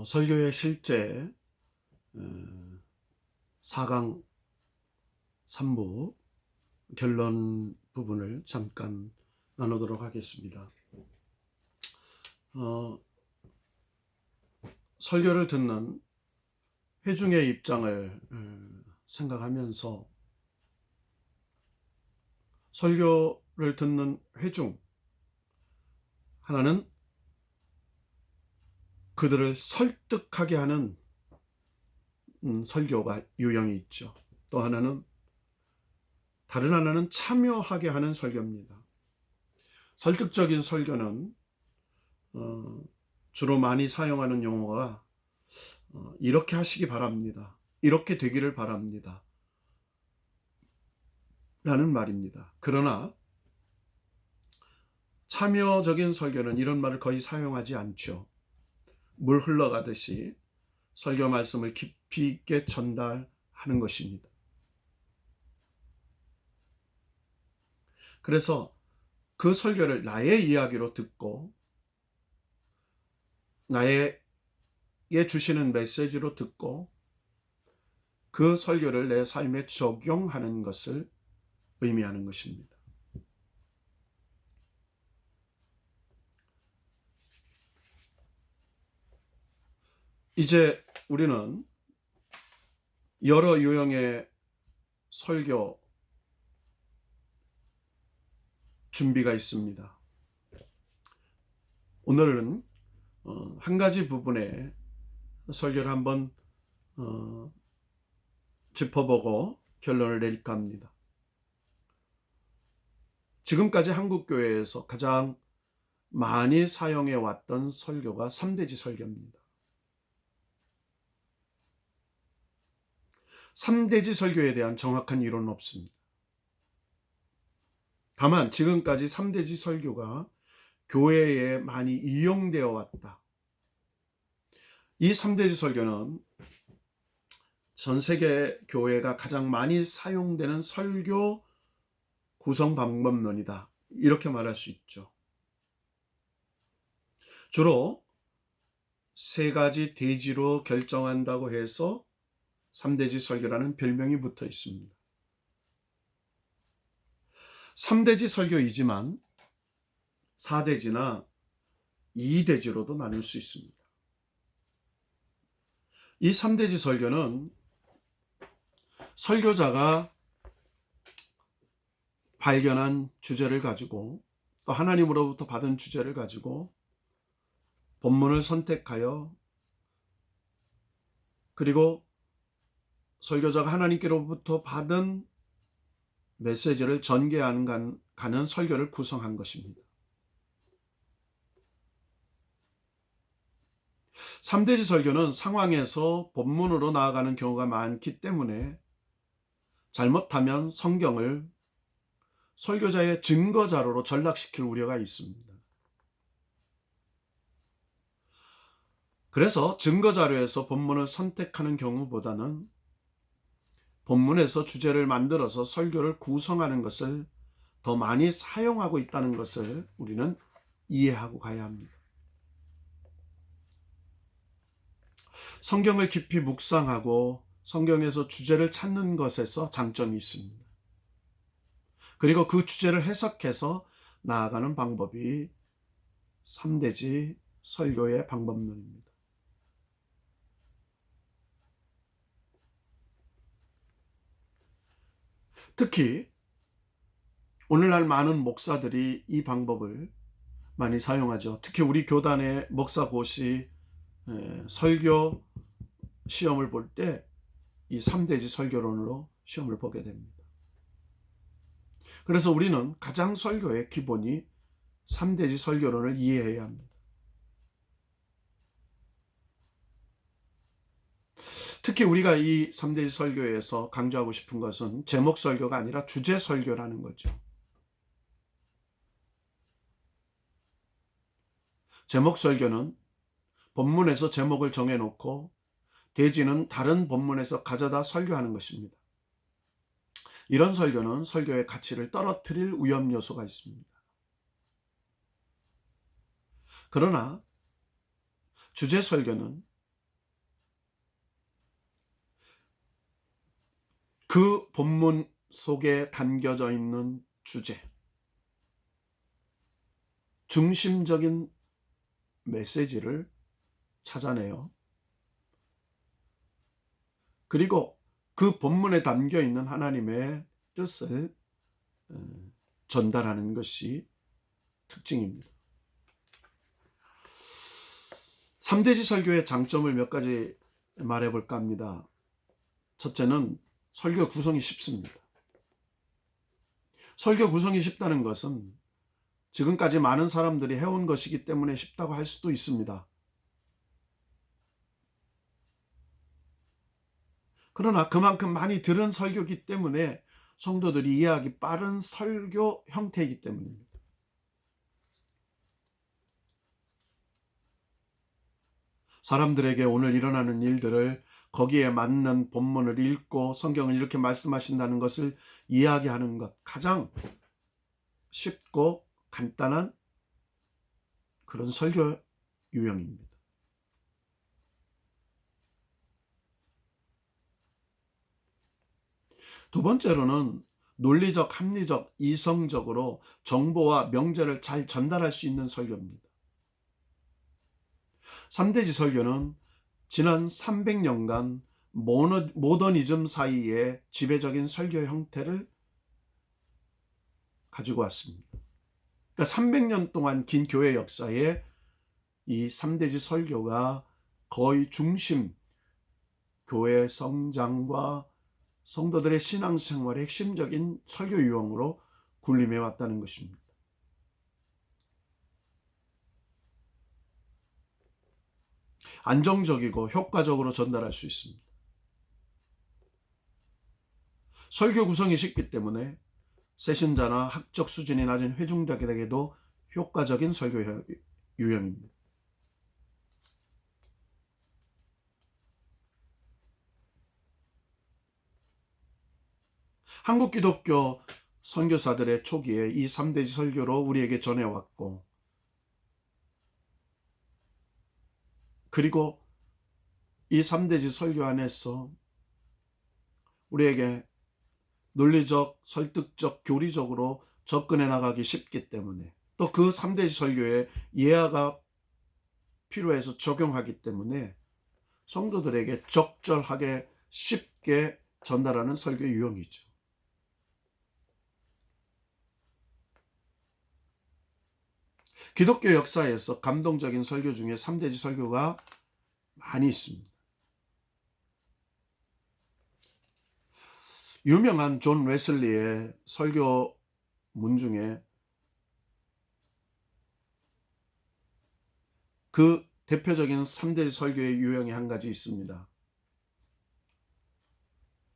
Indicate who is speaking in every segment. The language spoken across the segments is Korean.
Speaker 1: 설교의 실제 4강 3부 결론 부분을 잠깐 나누도록 하겠습니다. 설교를 듣는 회중의 입장을 생각하면서 설교를 듣는 회중 하나는 그들을 설득하게 하는 설교가 유형이 있죠. 또 다른 하나는 참여하게 하는 설교입니다. 설득적인 설교는 주로 많이 사용하는 용어가 이렇게 하시기 바랍니다. 이렇게 되기를 바랍니다. 라는 말입니다. 그러나 참여적인 설교는 이런 말을 거의 사용하지 않죠. 물 흘러가듯이 설교 말씀을 깊이 있게 전달하는 것입니다. 그래서 그 설교를 나의 이야기로 듣고 나에게 주시는 메시지로 듣고 그 설교를 내 삶에 적용하는 것을 의미하는 것입니다. 이제 우리는 여러 유형의 설교 준비가 있습니다. 오늘은 한 가지 부분의 설교를 한번 짚어보고 결론을 내릴까 합니다. 지금까지 한국교회에서 가장 많이 사용해 왔던 설교가 3대지 설교입니다. 3대지 설교에 대한 정확한 이론은 없습니다. 다만 지금까지 3대지 설교가 교회에 많이 이용되어 왔다. 이 3대지 설교는 전 세계 교회가 가장 많이 사용되는 설교 구성 방법론이다. 이렇게 말할 수 있죠. 주로 세 가지 대지로 결정한다고 해서 3대지 설교라는 별명이 붙어 있습니다. 3대지 설교이지만 4대지나 2대지로도 나눌 수 있습니다. 이 3대지 설교는 설교자가 발견한 주제를 가지고 또 하나님으로부터 받은 주제를 가지고 본문을 선택하여 그리고 설교자가 하나님께로부터 받은 메시지를 전개하는 가는 설교를 구성한 것입니다. 3대지 설교는 상황에서 본문으로 나아가는 경우가 많기 때문에 잘못하면 성경을 설교자의 증거 자료로 전락시킬 우려가 있습니다. 그래서 증거 자료에서 본문을 선택하는 경우보다는 본문에서 주제를 만들어서 설교를 구성하는 것을 더 많이 사용하고 있다는 것을 우리는 이해하고 가야 합니다. 성경을 깊이 묵상하고 성경에서 주제를 찾는 것에서 장점이 있습니다. 그리고 그 주제를 해석해서 나아가는 방법이 3대지 설교의 방법론입니다. 특히 오늘날 많은 목사들이 이 방법을 많이 사용하죠. 특히 우리 교단의 목사고시 설교 시험을 볼 때 이 3대지 설교론으로 시험을 보게 됩니다. 그래서 우리는 가장 설교의 기본이 3대지 설교론을 이해해야 합니다. 특히 우리가 이 3대지 설교에서 강조하고 싶은 것은 제목 설교가 아니라 주제 설교라는 거죠. 제목 설교는 본문에서 제목을 정해놓고 대지는 다른 본문에서 가져다 설교하는 것입니다. 이런 설교는 설교의 가치를 떨어뜨릴 위험 요소가 있습니다. 그러나 주제 설교는 그 본문 속에 담겨져 있는 주제, 중심적인 메시지를 찾아내요. 그리고 그 본문에 담겨 있는 하나님의 뜻을 전달하는 것이 특징입니다. 3대지 설교의 장점을 몇 가지 말해볼까 합니다. 첫째는 설교 구성이 쉽습니다. 설교 구성이 쉽다는 것은 지금까지 많은 사람들이 해온 것이기 때문에 쉽다고 할 수도 있습니다. 그러나 그만큼 많이 들은 설교이기 때문에 성도들이 이해하기 빠른 설교 형태이기 때문입니다. 사람들에게 오늘 일어나는 일들을 거기에 맞는 본문을 읽고 성경을 이렇게 말씀하신다는 것을 이야기하는 것, 가장 쉽고 간단한 그런 설교 유형입니다. 두 번째로는 논리적, 합리적, 이성적으로 정보와 명제를 잘 전달할 수 있는 설교입니다. 3대지 설교는 지난 300년간 모더니즘 사이의 지배적인 설교 형태를 가지고 왔습니다. 그러니까 300년 동안 긴 교회 역사에 이 3대지 설교가 거의 중심, 교회 성장과 성도들의 신앙생활의 핵심적인 설교 유형으로 군림해 왔다는 것입니다. 안정적이고 효과적으로 전달할 수 있습니다. 설교 구성이 쉽기 때문에 세신자나 학적 수준이 낮은 회중들에게도 효과적인 설교 유형입니다. 한국 기독교 선교사들의 초기에 이 3대지 설교로 우리에게 전해왔고, 그리고 이 3대지 설교 안에서 우리에게 논리적, 설득적, 교리적으로 접근해 나가기 쉽기 때문에, 또 그 3대지 설교에 예화가 필요해서 적용하기 때문에 성도들에게 적절하게 쉽게 전달하는 설교 유형이죠. 기독교 역사에서 감동적인 설교 중에 3대지 설교가 많이 있습니다. 유명한 존 웨슬리의 설교문 중에 그 대표적인 3대지 설교의 유형이 한 가지 있습니다.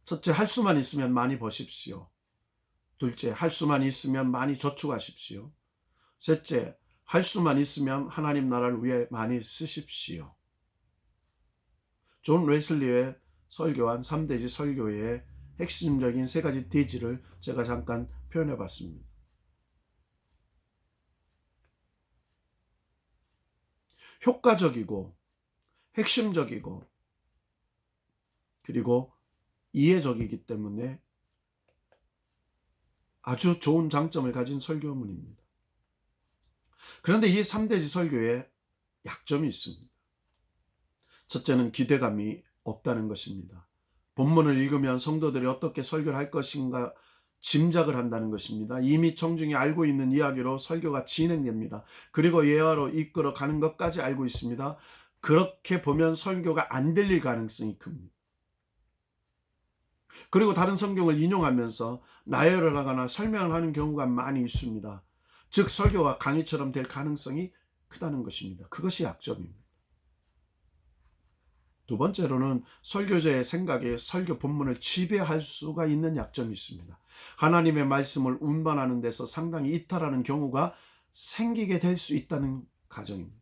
Speaker 1: 첫째, 할 수만 있으면 많이 버십시오. 둘째, 할 수만 있으면 많이 저축하십시오. 셋째, 할 수만 있으면 하나님 나라를 위해 많이 쓰십시오. 존 웨슬리의 설교한 3대지 설교의 핵심적인 세 가지 대지를 제가 잠깐 표현해 봤습니다. 효과적이고 핵심적이고 그리고 이해적이기 때문에 아주 좋은 장점을 가진 설교문입니다. 그런데 이 3대지 설교에 약점이 있습니다. 첫째는 기대감이 없다는 것입니다. 본문을 읽으면 성도들이 어떻게 설교를 할 것인가 짐작을 한다는 것입니다. 이미 청중이 알고 있는 이야기로 설교가 진행됩니다. 그리고 예화로 이끌어 가는 것까지 알고 있습니다. 그렇게 보면 설교가 안 들릴 가능성이 큽니다. 그리고 다른 성경을 인용하면서 나열을 하거나 설명을 하는 경우가 많이 있습니다. 즉 설교가 강의처럼 될 가능성이 크다는 것입니다. 그것이 약점입니다. 두 번째로는 설교자의 생각에 설교 본문을 지배할 수가 있는 약점이 있습니다. 하나님의 말씀을 운반하는 데서 상당히 이탈하는 경우가 생기게 될 수 있다는 가정입니다.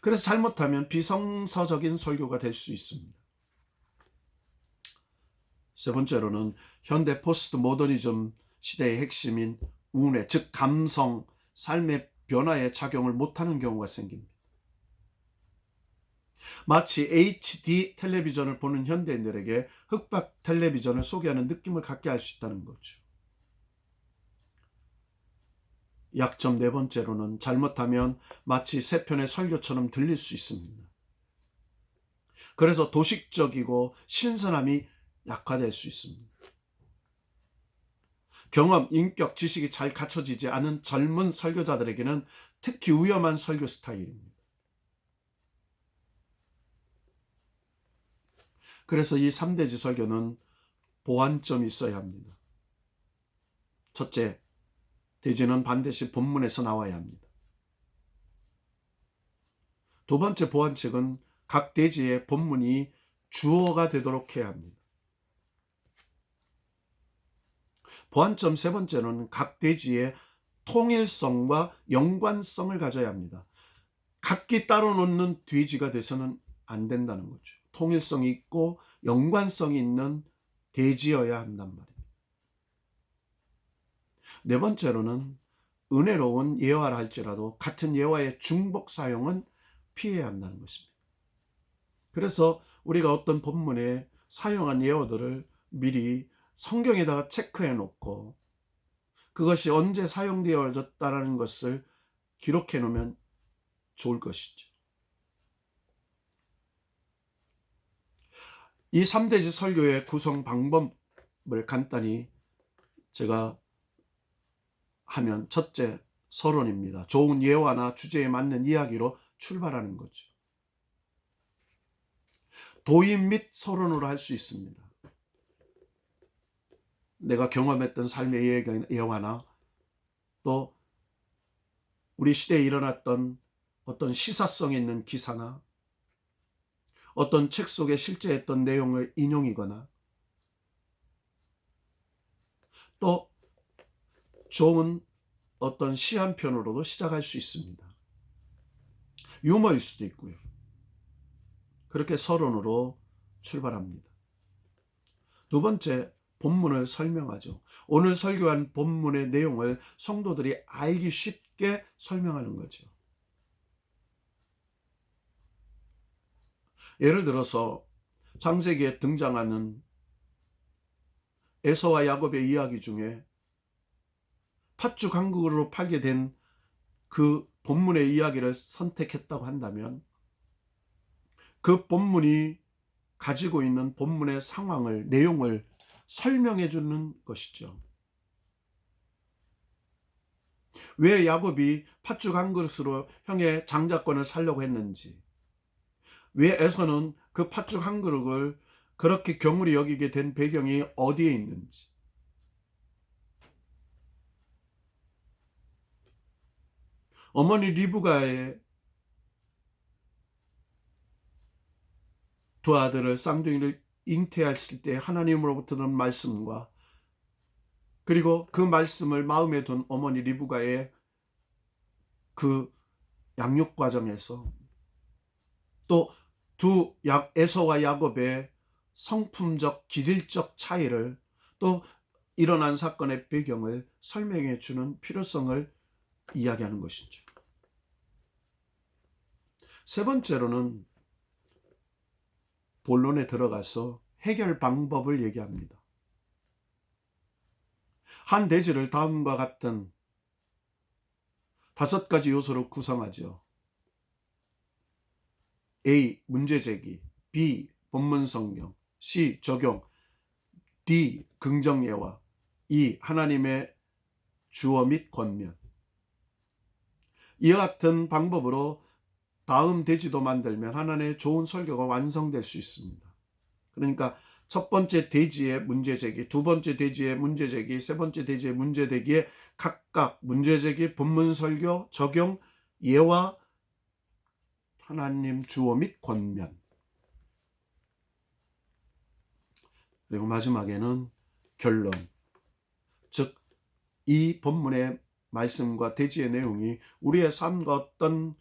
Speaker 1: 그래서 잘못하면 비성서적인 설교가 될 수 있습니다. 세 번째로는 현대 포스트 모더니즘 시대의 핵심인 운회, 즉 감성, 삶의 변화에 작용을 못하는 경우가 생깁니다. 마치 HD 텔레비전을 보는 현대인들에게 흑백 텔레비전을 소개하는 느낌을 갖게 할 수 있다는 거죠. 약점 네 번째로는 잘못하면 마치 세 편의 설교처럼 들릴 수 있습니다. 그래서 도식적이고 신선함이 약화될 수 있습니다. 경험, 인격, 지식이 잘 갖춰지지 않은 젊은 설교자들에게는 특히 위험한 설교 스타일입니다. 그래서 이 3대지 설교는 보완점이 있어야 합니다. 첫째, 대지는 반드시 본문에서 나와야 합니다. 두 번째 보완책은 각 대지의 본문이 주어가 되도록 해야 합니다. 보완점 세 번째는 각 대지의 통일성과 연관성을 가져야 합니다. 각기 따로 놓는 돼지가 돼서는 안 된다는 거죠. 통일성이 있고 연관성이 있는 돼지여야 한단 말입니다. 네 번째로는 은혜로운 예화라 할지라도 같은 예화의 중복 사용은 피해야 한다는 것입니다. 그래서 우리가 어떤 본문에 사용한 예어들을 미리 성경에다가 체크해 놓고 그것이 언제 사용되어졌다는 것을 기록해 놓으면 좋을 것이죠. 이 3대지 설교의 구성 방법을 간단히 제가 하면, 첫째, 서론입니다. 좋은 예화나 주제에 맞는 이야기로 출발하는 거죠. 도입 및 서론으로 할 수 있습니다. 내가 경험했던 삶의 예화나 또 우리 시대에 일어났던 어떤 시사성 있는 기사나 어떤 책 속에 실제 했던 내용을 인용이거나 또 좋은 어떤 시 한 편으로도 시작할 수 있습니다. 유머일 수도 있고요. 그렇게 서론으로 출발합니다. 두 번째, 본문을 설명하죠. 오늘 설교한 본문의 내용을 성도들이 알기 쉽게 설명하는 거죠. 예를 들어서 창세기에 등장하는 에서와 야곱의 이야기 중에 팥죽 한 그릇으로 팔게 된 그 본문의 이야기를 선택했다고 한다면 그 본문이 가지고 있는 본문의 상황을, 내용을 설명해 주는 것이죠. 왜 야곱이 팥죽 한 그릇으로 형의 장자권을 살려고 했는지, 왜 에서는 그 팥죽 한 그릇을 그렇게 경홀히 여기게 된 배경이 어디에 있는지, 어머니 리브가의 두 아들을 쌍둥이를 잉태했을 때 하나님으로부터 는 말씀과 그리고 그 말씀을 마음에 둔 어머니 리브가의 그 양육 과정에서 또 두 에서와 야곱의 성품적 기질적 차이를 또 일어난 사건의 배경을 설명해 주는 필요성을 이야기하는 것이죠. 세 번째로는 본론에 들어가서 해결 방법을 얘기합니다. 한 대지를 다음과 같은 5가지 요소로 구성하죠. A. 문제제기, B. 본문 성경, C. 적용, D. 긍정예화, E. 하나님의 주어 및 권면. 이와 같은 방법으로 다음 대지도 만들면 하나님의 좋은 설교가 완성될 수 있습니다. 그러니까 첫 번째 대지의 문제제기, 두 번째 대지의 문제제기, 세 번째 대지의 문제제기에 각각 문제제기, 본문 설교, 적용, 예화, 하나님 주어 및 권면. 그리고 마지막에는 결론. 즉, 이 본문의 말씀과 대지의 내용이 우리의 삶과 어떤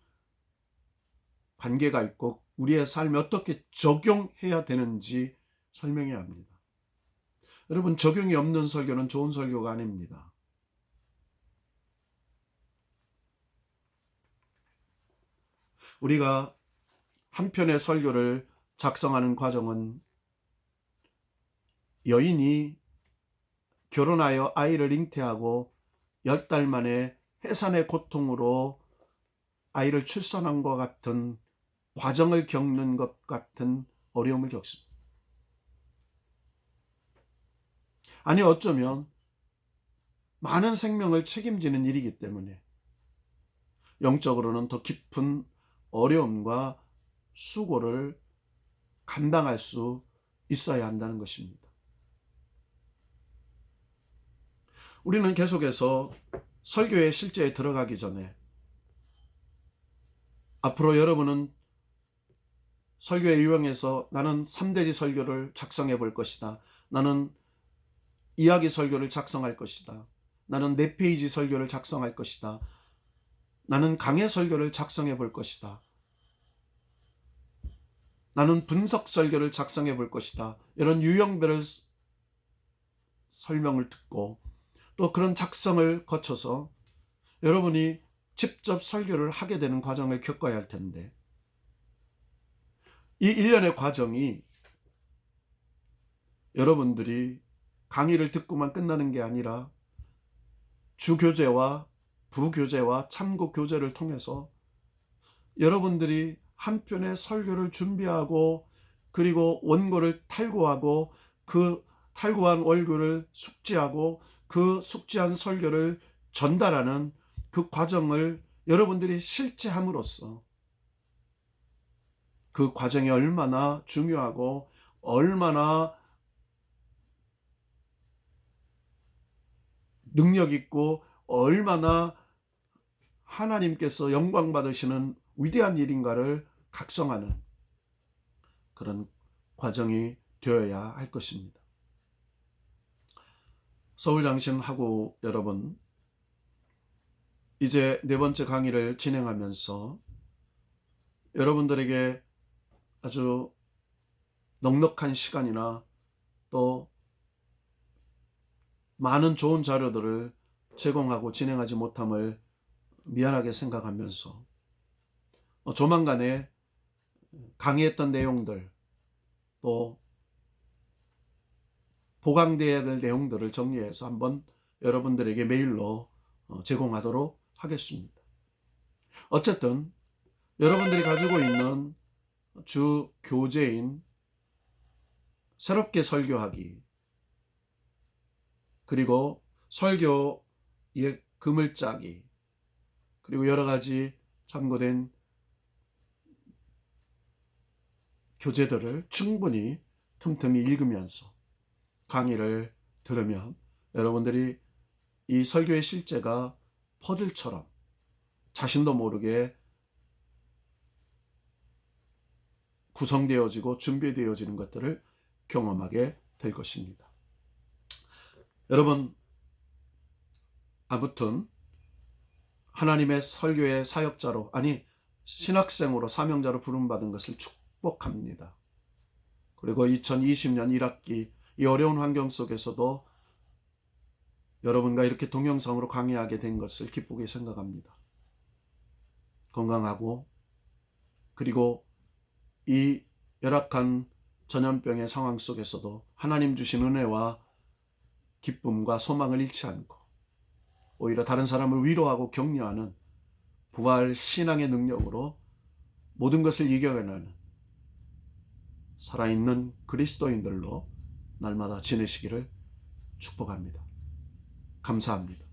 Speaker 1: 관계가 있고 우리의 삶에 어떻게 적용해야 되는지 설명해야 합니다. 여러분, 적용이 없는 설교는 좋은 설교가 아닙니다. 우리가 한 편의 설교를 작성하는 과정은 여인이 결혼하여 아이를 잉태하고 10달 만에 해산의 고통으로 아이를 출산한 것 같은 과정을 겪는 것 같은 어려움을 겪습니다. 아니 어쩌면 많은 생명을 책임지는 일이기 때문에 영적으로는 더 깊은 어려움과 수고를 감당할 수 있어야 한다는 것입니다. 우리는 계속해서 설교의 실제에 들어가기 전에 앞으로 여러분은 설교의 유형에서 나는 3대지 설교를 작성해 볼 것이다. 나는 이야기 설교를 작성할 것이다. 나는 4페이지 설교를 작성할 것이다. 나는 강해 설교를 작성해 볼 것이다. 나는 분석 설교를 작성해 볼 것이다. 이런 유형별의 설명을 듣고 또 그런 작성을 거쳐서 여러분이 직접 설교를 하게 되는 과정을 겪어야 할 텐데 이 일련의 과정이 여러분들이 강의를 듣고만 끝나는 게 아니라 주교재와 부교재와 참고교재를 통해서 여러분들이 한 편의 설교를 준비하고 그리고 원고를 탈고하고 그 탈고한 원고를 숙지하고 그 숙지한 설교를 전달하는 그 과정을 여러분들이 실제함으로써 그 과정이 얼마나 중요하고 얼마나 능력 있고 얼마나 하나님께서 영광 받으시는 위대한 일인가를 각성하는 그런 과정이 되어야 할 것입니다. 서울장신하고 여러분, 이제 4번째 강의를 진행하면서 여러분들에게 아주 넉넉한 시간이나 또 많은 좋은 자료들을 제공하고 진행하지 못함을 미안하게 생각하면서 조만간에 강의했던 내용들 또 보강되어야 될 내용들을 정리해서 한번 여러분들에게 메일로 제공하도록 하겠습니다. 어쨌든 여러분들이 가지고 있는 주 교재인 새롭게 설교하기 그리고 설교의 금을 짜기 그리고 여러 가지 참고된 교재들을 충분히 틈틈이 읽으면서 강의를 들으면 여러분들이 이 설교의 실제가 퍼즐처럼 자신도 모르게 구성되어지고 준비되어지는 것들을 경험하게 될 것입니다. 여러분, 아무튼 하나님의 설교의 사역자로 아니 신학생으로 사명자로 부름받은 것을 축복합니다. 그리고 2020년 1학기 이 어려운 환경 속에서도 여러분과 이렇게 동영상으로 강의하게 된 것을 기쁘게 생각합니다. 건강하고 그리고 이 열악한 전염병의 상황 속에서도 하나님 주신 은혜와 기쁨과 소망을 잃지 않고 오히려 다른 사람을 위로하고 격려하는 부활 신앙의 능력으로 모든 것을 이겨내는 살아있는 그리스도인들로 날마다 지내시기를 축복합니다. 감사합니다.